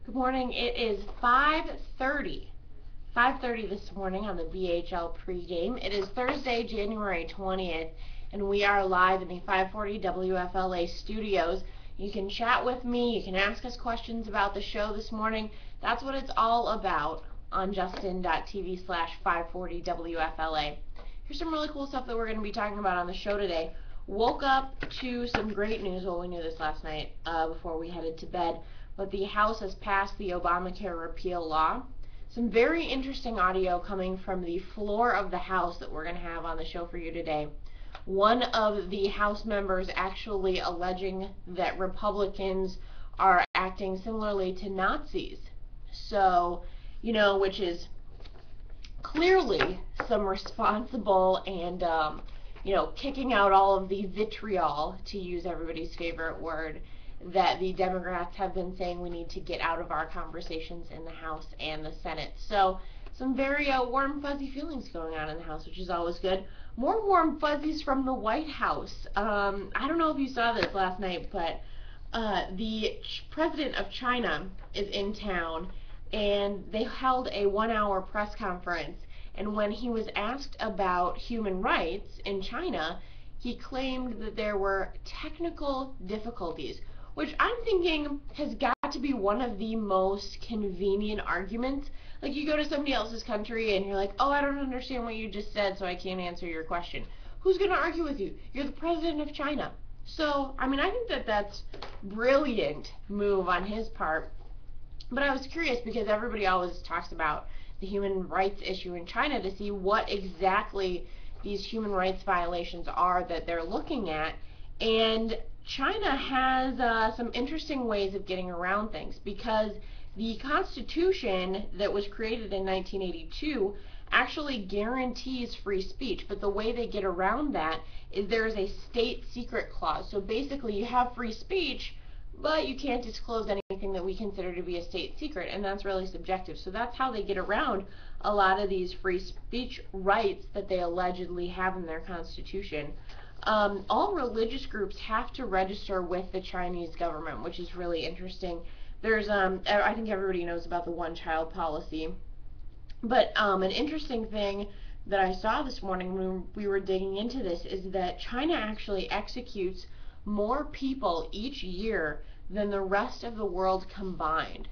Good morning. It is 5:30. 5:30 this morning on the Bhl Pregame. It is Thursday, January 20th, and we are live in the 540 WFLA studios. You can chat with me. You can ask us questions about the show this morning. That's what it's all about on justin.tv/540 WFLA. Here's some really cool stuff that we're going to be talking about on the show today. Woke up to some great news. Well, we knew this last night before we headed to bed. But the House has passed the Obamacare repeal law. Some very interesting audio coming from the floor of the House that we're going to have on the show for you today. One of the House members actually alleging that Republicans are acting similarly to Nazis. So, which is clearly some responsible and, kicking out all of the vitriol, to use everybody's favorite word, that the Democrats have been saying we need to get out of our conversations in the House and the Senate. So some very warm, fuzzy feelings going on in the House, which is always good. More warm fuzzies from the White House. I don't know if you saw this last night, but the president of China is in town, and they held a 1-hour press conference. And when he was asked about human rights in China, he claimed that there were technical difficulties, which I'm thinking has got to be one of the most convenient arguments. Like, you go to somebody else's country and you're like, oh, I don't understand what you just said, so I can't answer your question. Who's going to argue with you? You're the president of China. So, I think that that's brilliant move on his part. But I was curious because everybody always talks about the human rights issue in China to see what exactly these human rights violations are that they're looking at. And China has some interesting ways of getting around things, because the Constitution that was created in 1982 actually guarantees free speech, but the way they get around that is there's a state secret clause. So basically you have free speech, but you can't disclose anything that we consider to be a state secret, and that's really subjective. So that's how they get around a lot of these free speech rights that they allegedly have in their Constitution. All religious groups have to register with the Chinese government, which is really interesting. There's, I think everybody knows about the one-child policy, but an interesting thing that I saw this morning when we were digging into this is that China actually executes more people each year than the rest of the world combined.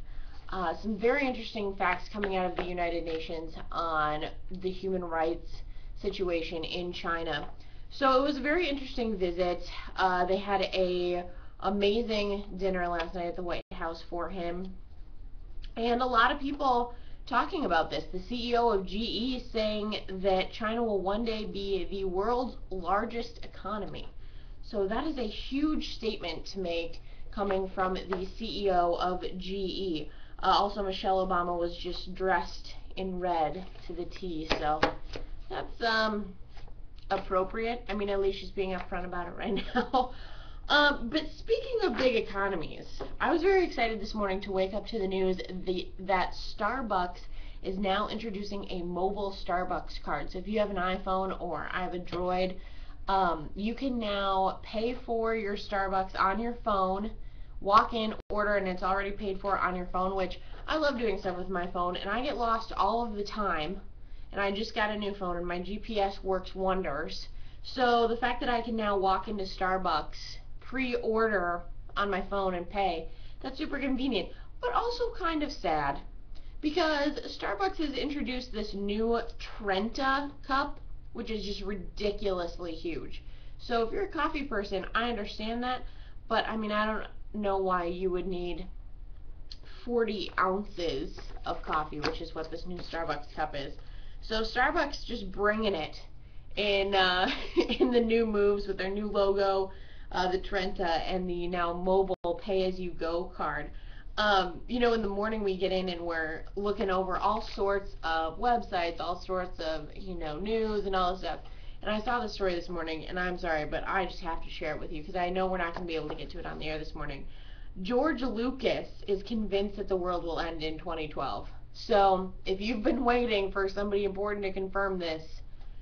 Some very interesting facts coming out of the United Nations on the human rights situation in China. So it was a very interesting visit. They had a amazing dinner last night at the White House for him, and a lot of people talking about this. The CEO of GE saying that China will one day be the world's largest economy. So that is a huge statement to make coming from the CEO of GE. Also, Michelle Obama was just dressed in red to the T, so that's appropriate. At least she's being upfront about it right now. But speaking of big economies, I was very excited this morning to wake up to the news that Starbucks is now introducing a mobile Starbucks card. So if you have an iPhone or I have a Droid, you can now pay for your Starbucks on your phone, walk in, order, and it's already paid for on your phone, which I love doing stuff with my phone, and I get lost all of the time. And I just got a new phone, and my GPS works wonders. So the fact that I can now walk into Starbucks, pre-order on my phone, and pay, that's super convenient, but also kind of sad, because Starbucks has introduced this new Trenta cup, which is just ridiculously huge. So if you're a coffee person, I understand that, but I don't know why you would need 40 ounces of coffee, which is what this new Starbucks cup is. So Starbucks just bringing it in in the new moves with their new logo, the Trenta, and the now mobile pay-as-you-go card. In the morning we get in and we're looking over all sorts of websites, all sorts of, news and all this stuff. And I saw this story this morning, and I'm sorry, but I just have to share it with you because I know we're not going to be able to get to it on the air this morning. George Lucas is convinced that the world will end in 2012. So if you've been waiting for somebody important to confirm this,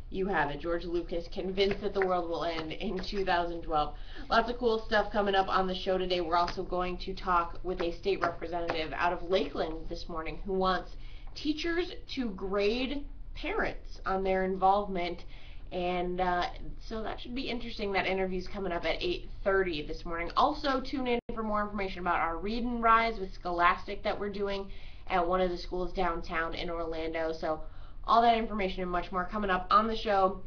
you have it. George Lucas convinced that the world will end in 2012. Lots of cool stuff coming up on the show today. We're also going to talk with a state representative out of Lakeland this morning who wants teachers to grade parents on their involvement. And so that should be interesting. That interview's coming up at 8:30 this morning. Also, tune in for more information about our Read and Rise with Scholastic that we're doing at one of the schools downtown in Orlando. So all that information and much more coming up on the show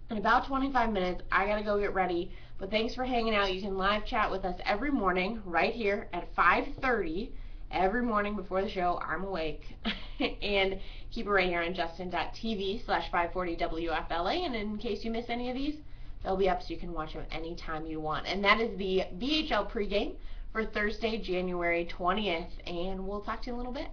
in about 25 minutes. I gotta go get ready, but thanks for hanging out. You can live chat with us every morning right here at 5:30 every morning before the show. I'm awake. And keep it right here on justin.tv/540WFLA. And in case you miss any of these, they'll be up so you can watch them anytime you want. And that is the BHL pregame for Thursday, January 20th. And we'll talk to you in a little bit.